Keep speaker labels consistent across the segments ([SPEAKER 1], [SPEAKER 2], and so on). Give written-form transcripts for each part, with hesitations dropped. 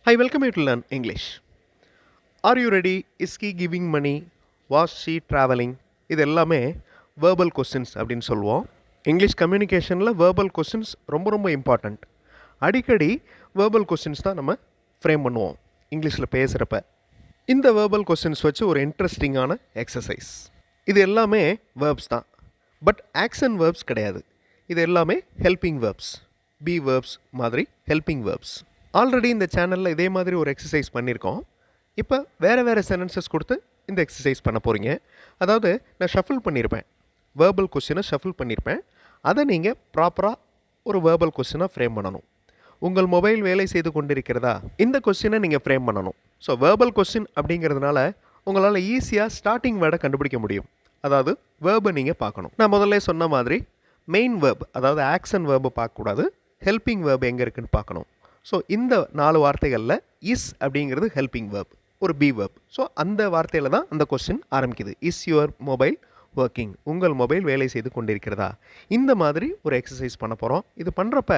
[SPEAKER 1] Hi, welcome you to learn English. Are you ready? Is he giving money? Was she traveling? இது எல்லாமே verbal questions அப்படின்னு சொல்லுவோம். English கம்யூனிகேஷனில் verbal questions ரொம்ப ரொம்ப important. அடிக்கடி verbal questions தான் நம்ம ஃப்ரேம் பண்ணுவோம் இங்கிலீஷில் பேசுகிறப்ப. இந்த verbal questions வச்சு ஒரு இன்ட்ரெஸ்டிங்கான எக்ஸசைஸ். இது எல்லாமே verbs தான், பட் ஆக்ஷன் verbs கிடையாது. இது எல்லாமே ஹெல்பிங் verbs, be verbs மாதிரி ஹெல்பிங் verbs. ஆல்ரெடி இந்த சேனலில் இதே மாதிரி ஒரு எக்ஸசைஸ் பண்ணியிருக்கோம். இப்போ வேறு சென்டென்சஸ் கொடுத்து இந்த எக்ஸசைஸ் பண்ண போகிறீங்க. அதாவது நான் ஷஃபில் பண்ணியிருப்பேன், வேர்பல் கொஸ்டினை ஷஃபில் பண்ணியிருப்பேன். அதை நீங்கள் ப்ராப்பராக ஒரு வேர்பல் கொஸ்டினாக ஃப்ரேம் பண்ணணும். உங்கள் மொபைல் வேலை செய்து கொண்டிருக்கிறதா, இந்த கொஸ்டினை நீங்கள் ஃப்ரேம் பண்ணணும். ஸோ வேர்பல் கொஸ்டின் அப்படிங்கிறதுனால உங்களால் ஈஸியாக ஸ்டார்டிங் வேர்டை கண்டுபிடிக்க முடியும். அதாவது வேர்பை நீங்கள் பார்க்கணும். நான் முதல்ல சொன்ன மாதிரி மெயின் வேர்ப், அதாவது ஆக்ஷன் வேர்பை பார்க்கக்கூடாது, ஹெல்பிங் வேர்ப் எங்கே இருக்குதுன்னு பார்க்கணும். ஸோ இந்த 4 வார்த்தைகளில் இஸ் அப்படிங்கிறது ஹெல்பிங் வேர்ப், ஒரு பி வேர்ப். ஸோ அந்த வார்த்தையில் தான் அந்த கொஸ்டின் ஆரம்பிக்குது. இஸ் யுவர் மொபைல் ஒர்க்கிங், உங்கள் மொபைல் வேலை செய்து கொண்டிருக்கிறதா. இந்த மாதிரி ஒரு எக்ஸசைஸ் பண்ண போகிறோம். இது பண்ணுறப்ப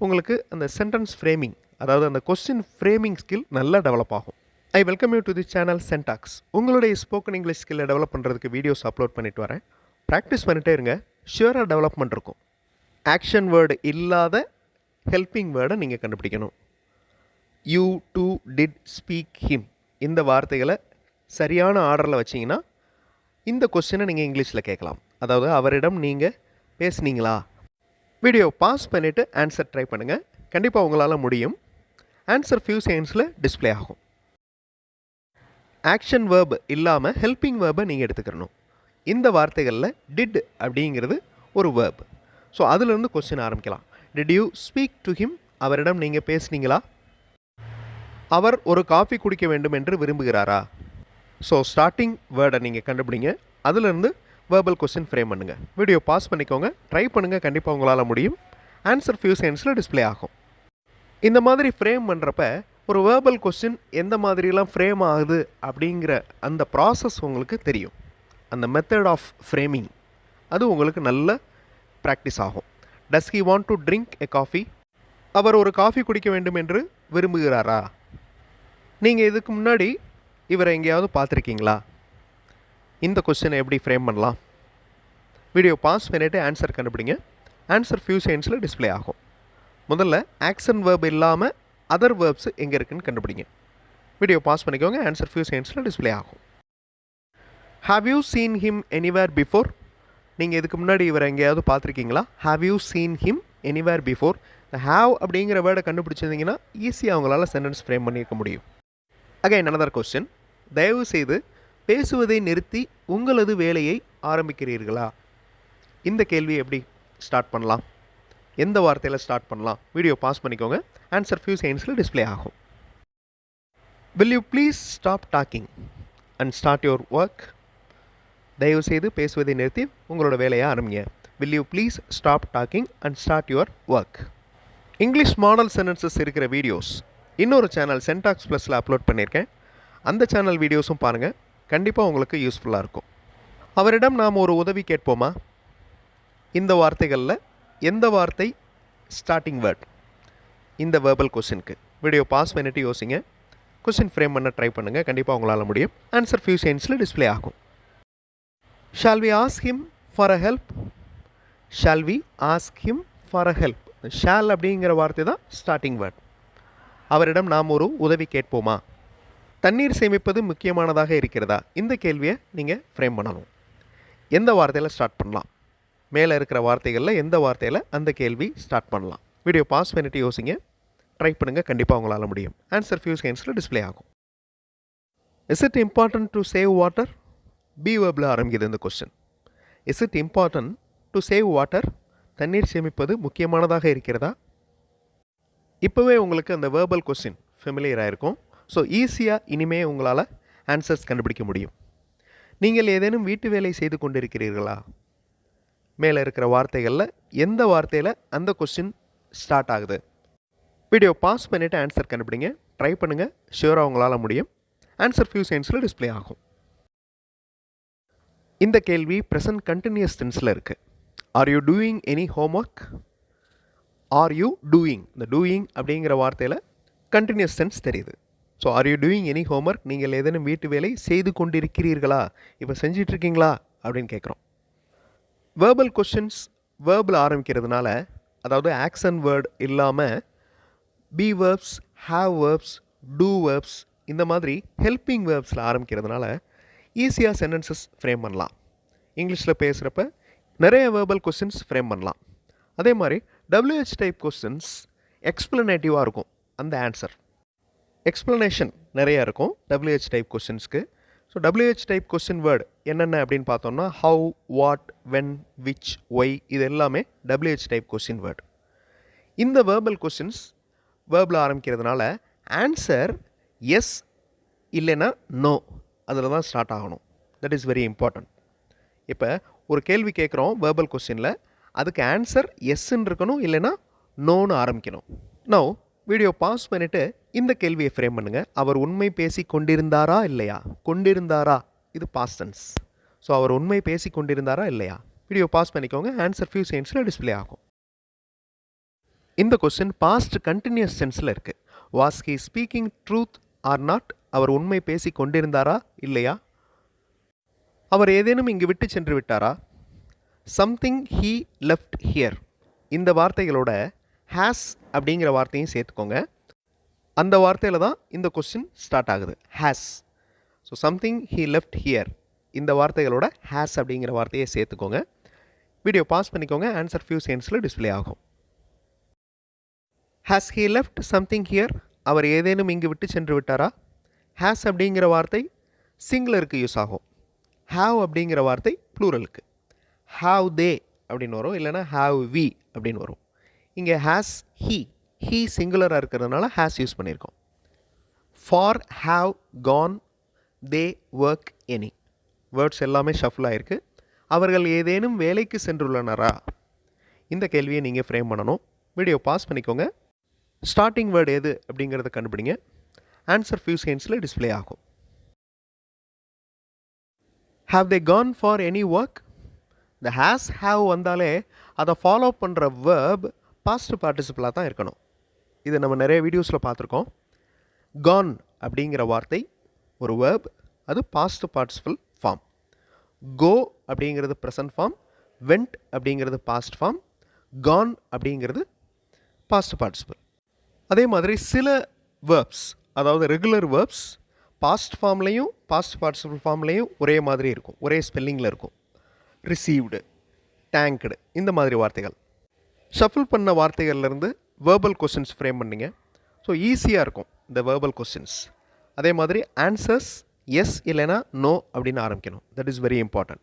[SPEAKER 1] உங்களுக்கு அந்த சென்டென்ஸ் ஃப்ரேமிங், அதாவது அந்த கொஸ்டின் ஃப்ரேமிங் ஸ்கில் நல்லா டெவலப் ஆகும். I welcome you to the channel சென்டாக்ஸ். உங்களுடைய ஸ்போக்கன் இங்கிலீஷ் ஸ்கில்லை டெவலப் பண்ணுறதுக்கு வீடியோஸ் அப்லோட் பண்ணிட்டு வரேன். ப்ராக்டிஸ் பண்ணிகிட்டே இருங்க, ஷியூராக டெவலப்மெண்ட் இருக்கும். ஆக்ஷன் வேர்டு இல்லாத ஹெல்பிங் வேர்டை நீங்கள் கண்டுபிடிக்கணும். You to did speak him, இந்த வார்த்தைகளை சரியான ஆர்டரில் வச்சிங்கன்னா இந்த கொஸ்டினை நீங்கள் இங்கிலீஷில் கேட்கலாம். அதாவது அவரிடம் நீங்கள் பேசுனீங்களா. வீடியோ பாஸ் பண்ணிவிட்டு ஆன்சர் ட்ரை பண்ணுங்கள், கண்டிப்பாக உங்களால் முடியும். ஆன்சர் ஃபியூ செகண்ட்ஸில் டிஸ்பிளே ஆகும். ஆக்ஷன் வேர்ப் இல்லாமல் ஹெல்பிங் வேர்பை நீங்கள் எடுத்துக்கிறணும். இந்த வார்த்தைகளில் டிட் அப்படிங்கிறது ஒரு வேர்ப். ஸோ அதிலிருந்து கொஸ்டின் ஆரம்பிக்கலாம். Did you speak to him, அவரிடம் நீங்கள் பேசுனீங்களா. அவர் ஒரு காஃபி குடிக்க வேண்டும் என்று விரும்புகிறாரா. ஸோ ஸ்டார்டிங் வேர்டை நீங்கள் கண்டுபிடிங்க, அதிலிருந்து வேர்பல் கொஸ்டின் ஃப்ரேம் பண்ணுங்கள். வீடியோ பாஸ் பண்ணிக்கோங்க, ட்ரை பண்ணுங்கள், கண்டிப்பாக உங்களால் முடியும். ஆன்சர் ஃபியூ செகண்ட்ஸில் டிஸ்பிளே ஆகும். இந்த மாதிரி ஃப்ரேம் பண்ணுறப்ப ஒரு வேர்பல் கொஸ்டின் எந்த மாதிரிலாம் ஃப்ரேம் ஆகுது அப்படிங்கிற அந்த ப்ராசஸ் உங்களுக்கு தெரியும். அந்த மெத்தட் ஆஃப் ஃப்ரேமிங் அது உங்களுக்கு நல்ல ப்ராக்டிஸ் ஆகும். Does he want to drink a coffee, அவர் ஒரு காஃபி குடிக்க வேண்டும் என்று விரும்புகிறாரா. நீங்கள் இதுக்கு முன்னாடி இவரை எங்கேயாவது பார்த்துருக்கீங்களா. இந்த கொஸ்டினை எப்படி ஃப்ரேம் பண்ணலாம். வீடியோ பாஸ் பண்ணிவிட்டு ஆன்சர் கண்டுபிடிங்க. ஆன்சர் ஃபியூ செகண்ட்ஸில் டிஸ்பிளே ஆகும். முதல்ல ஆக்ஷன் வேர்ப் இல்லாமல் அதர் வேர்ப்ஸ் எங்கே இருக்குதுன்னு கண்டுபிடிங்க. வீடியோ பாஸ் பண்ணிக்கோங்க, ஆன்சர் ஃபியூ செகண்ட்ஸில் டிஸ்பிளே ஆகும். Have you seen him anywhere before, நீங்கள் இதுக்கு முன்னாடி இவரை எங்கேயாவது பார்த்துருக்கீங்களா. Have you seen him anywhere before. இந்த ஹாவ் அப்படிங்கிற வேர்டை கண்டுபிடிச்சிருந்தீங்கன்னா ஈஸியாக அவங்களால சென்டென்ஸ் ஃப்ரேம் பண்ணியிருக்க முடியும். Again another question. தயவு செய்து பேசுவதை நிறுத்தி உங்களது வேலையை ஆரம்பிக்கிறீர்களா. இந்த கேள்வி எப்படி ஸ்டார்ட் பண்ணலாம், எந்த வார்த்தையில் ஸ்டார்ட் பண்ணலாம். வீடியோ பாஸ் பண்ணிக்கோங்க, ஆன்சர் ஃபியூ செகண்ட்ஸில் டிஸ்பிளே ஆகும். Will you please stop talking and start your work. தயவு செய்து பேசுவதை நிறுத்தி உங்களோட வேலையை ஆரம்பிங்க. Will you please stop talking and start your work. English model sentences இருக்கிற வீடியோஸ் இன்னொரு சேனல் சென்டாக்ஸ் ப்ளஸில் அப்லோட் பண்ணியிருக்கேன். அந்த சேனல் வீடியோஸும் பாருங்கள், கண்டிப்பாக உங்களுக்கு யூஸ்ஃபுல்லாக இருக்கும். அவரிடம் நாம் ஒரு உதவி கேட்போமா. இந்த வார்த்தைகளில் எந்த வார்த்தை ஸ்டார்டிங் வேர்ட் இந்த வேர்பல் கொஸ்டினுக்கு. வீடியோ பாஸ் பண்ணிவிட்டு யோசிங்க, கொஸ்டின் ஃப்ரேம் பண்ண ட்ரை பண்ணுங்கள், கண்டிப்பாக உங்களால் முடியும். ஆன்சர் ஃபியூ செகண்ட்ஸில் டிஸ்பிளே ஆகும். Shall we ask him for a help. Shall we ask him for a help. Shall அப்படிங்கிற வார்த்தை தான் ஸ்டார்டிங் வேர்ட். அவரிடம் நாம் ஒரு உதவி கேட்போமா. தண்ணீர் சேமிப்பது முக்கியமானதாக இருக்கிறதா. இந்த கேள்வியை நீங்கள் ஃப்ரேம் பண்ணணும். எந்த வார்த்தையில் ஸ்டார்ட் பண்ணலாம். மேலே இருக்கிற வார்த்தைகளில் எந்த வார்த்தையில் அந்த கேள்வி ஸ்டார்ட் பண்ணலாம். வீடியோ பாஸ் பண்ணிவிட்டு யோசிங்க, ட்ரை பண்ணுங்கள், கண்டிப்பாக உங்களால் முடியும். ஆன்சர் ஃபியூ செகண்ட்ஸில் டிஸ்பிளே ஆகும். Is it important to save water. Be வேர்பில் ஆரம்பிக்குது இந்த question. Is it important to save water, தண்ணீர் சேமிப்பது முக்கியமானதாக இருக்கிறதா. இப்போவே உங்களுக்கு அந்த வேர்பல் கொஸ்டின் ஃபெமிலியர் ஆகிருக்கும். ஸோ ஈஸியாக இனிமே உங்களால் ஆன்சர்ஸ் கண்டுபிடிக்க முடியும். நீங்கள் ஏதேனும் வீட்டு வேலை செய்து கொண்டிருக்கிறீர்களா. மேலே இருக்கிற வார்த்தைகளில் எந்த வார்த்தையில் அந்த கொஸ்டின் ஸ்டார்ட் ஆகுது. வீடியோ பாஸ் பண்ணிவிட்டு ஆன்சர் கண்டுபிடிங்க, ட்ரை பண்ணுங்கள், ஷியூராக உங்களால் முடியும். ஆன்சர் ஃபியூ செகண்ட்ஸில் டிஸ்பிளே ஆகும். இந்த கேள்வி ப்ரெசன்ட் கண்டினியூஸ் டென்ஸில் இருக்குது. Are you doing any homework. Are you doing, இந்த டூயிங் அப்படிங்கிற வார்த்தையில் கண்டினியூஸ் டென்ஸ் தெரியுது. So are you doing any homework? நீங்கள் ஏதேனும் வீட்டு வேலை செய்து கொண்டிருக்கிறீர்களா, இப்போ செஞ்சிட்ருக்கீங்களா அப்படின்னு கேட்குறோம். வேர்பல் கொஷின்ஸ் வேர்பில் ஆரம்பிக்கிறதுனால, அதாவது ஆக்சன் வேர்ட் இல்லாமல் be verbs, have verbs, do verbs இந்த மாதிரி ஹெல்பிங் வேர்ப்ஸில் ஆரம்பிக்கிறதுனால ஈஸியாக சென்டென்சஸ் ஃப்ரேம் பண்ணலாம். இங்கிலீஷில் பேசுகிறப்ப நிறைய வேர்பல் கொஸ்டின்ஸ் ஃப்ரேம் பண்ணலாம். அதே மாதிரி WH டைப் கொஸ்டின்ஸ் எக்ஸ்ப்ளனேட்டிவாக இருக்கும். அந்த ஆன்சர் எக்ஸ்ப்ளனேஷன் நிறையா இருக்கும் WH டைப் கொஸ்டின்ஸ்க்கு. So WH type question word என்னென்ன அப்படின்னு பார்த்தோம்னா how, what, when, which, why இது எல்லாமே WH டைப் கொஸ்டின் வேர்டு. இந்த வேர்பல் கொஸ்டின்ஸ் வேர்பில் ஆரம்பிக்கிறதுனால ஆன்சர் எஸ் இல்லைன்னா நோ அதில் தான் ஸ்டார்ட் ஆகணும். That is very important. இப்போ ஒரு கேள்வி கேட்குறோம் வேர்பல் கொஸ்டினில், அதுக்கு ஆன்சர் எஸ்ன்னு இருக்கணும், இல்லைன்னா நோன்னு ஆரம்பிக்கணும். நோ வீடியோ பாஸ் பண்ணிவிட்டு இந்த கேள்வியை ஃப்ரேம் பண்ணுங்கள். அவர் உண்மை பேசி கொண்டிருந்தாரா இல்லையா? கொண்டிருந்தாரா இது பாஸ்ட் டென்ஸ். ஸோ அவர் உண்மை பேசி கொண்டிருந்தாரா இல்லையா? வீடியோ பாஸ் பண்ணிக்கோங்க. ஆன்சர் ஃபியூ செகண்ட்ஸில் டிஸ்பிளே ஆகும். இந்த கொஸ்டின் பாஸ்ட் கண்டினியூஸ் டென்ஸில் இருக்குது. Was he speaking truth or not? அவர் உண்மை பேசி கொண்டிருந்தாரா இல்லையா? அவர் ஏதேனும் இங்கு விட்டு சென்று விட்டாரா? சம்திங் ஹீ லெஃப்ட் ஹியர் இந்த வார்த்தைகளோட ஹேஸ் அப்படிங்கிற வார்த்தையும் சேர்த்துக்கோங்க. அந்த வார்த்தையில் தான் இந்த கொஸ்டின் ஸ்டார்ட் ஆகுது, has. So something he left here இந்த வார்த்தைகளோட ஹேஸ் அப்படிங்கிற வார்த்தையை சேர்த்துக்கோங்க. வீடியோ பாஸ் பண்ணிக்கோங்க. ஆன்சர் ஃபியூ செகண்ட்ஸில் டிஸ்பிளே ஆகும். Has he left something here? அவர் ஏதேனும் இங்கு விட்டு சென்று விட்டாரா? ஹேஸ் அப்படிங்கிற வார்த்தை சிங்குலருக்கு யூஸ் ஆகும். ஹாவ் அப்படிங்கிற வார்த்தை ப்ளூரலுக்கு. ஹாவ் தே அப்படின்னு வரும், இல்லைனா ஹாவ் வி அப்படின்னு வரும். இங்கே ஹேஸ் ஹீ சிங்குலராக இருக்கிறதுனால ஹேஸ் யூஸ் பண்ணியிருக்கோம். For, have, can, they, work, any words எல்லாமே ஷஃபில் ஆகிருக்கு. அவர்கள் ஏதேனும் வேலைக்கு சென்றுள்ளனரா? இந்த கேள்வியை நீங்கள் ஃப்ரேம் பண்ணணும். வீடியோ பாஸ் பண்ணிக்கோங்க. ஸ்டார்டிங் வேர்டு எது அப்படிங்கிறத கண்டுபிடிங்க. ஆன்சர் ஃபியூ செகண்ட்ஸில் டிஸ்பிளே ஆகும். Have they can for any work? இந்த ஹேஸ், ஹாவ் வந்தாலே அதை ஃபாலோ பண்ணுற வேர்ப் பாஸ்ட் பார்ட்டிசிபிளாக தான் இருக்கணும். இது நம்ம நிறைய வீடியோஸில் பார்த்துருக்கோம். கான் அப்படிங்கிற வார்த்தை ஒரு வேர்ப், அது பாஸ்ட் பார்ட்டிசிபிள் ஃபார்ம். கோ அப்படிங்கிறது ப்ரெசன்ட் ஃபார்ம், வெண்ட் அப்படிங்கிறது பாஸ்ட் ஃபார்ம், கான் அப்படிங்கிறது பாஸ்ட் பார்ட்டிசிபிள். அதே மாதிரி சில வேர்ப்ஸ், அதாவது ரெகுலர் வேர்ப்ஸ் பாஸ்ட் ஃபார்ம்லேயும் பாஸ்ட் பார்ட்டிசிபிள் ஃபார்ம்லேயும் ஒரே மாதிரி இருக்கும், ஒரே ஸ்பெல்லிங்கில் இருக்கும். ரிசீவ்டு, டேங்க்டு இந்த மாதிரி வார்த்தைகள். ஷஃபில் பண்ண வார்த்தைகள்லேருந்து வேர்பல் கொஸ்டின்ஸ் ஃப்ரேம் பண்ணிங்க. ஸோ ஈஸியாக இருக்கும் இந்த வேர்பல் கொஸ்டின்ஸ். அதே மாதிரி ஆன்சர்ஸ் எஸ் இல்லைனா நோ அப்படின்னு ஆரம்பிக்கணும். That is very important.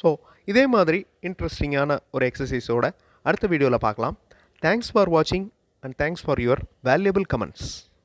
[SPEAKER 1] So இதே மாதிரி இன்ட்ரெஸ்டிங்கான ஒரு எக்ஸசைஸோட அடுத்த வீடியோவில் பார்க்கலாம். தேங்க்ஸ் ஃபார் வாட்சிங் and thanks for your valuable comments.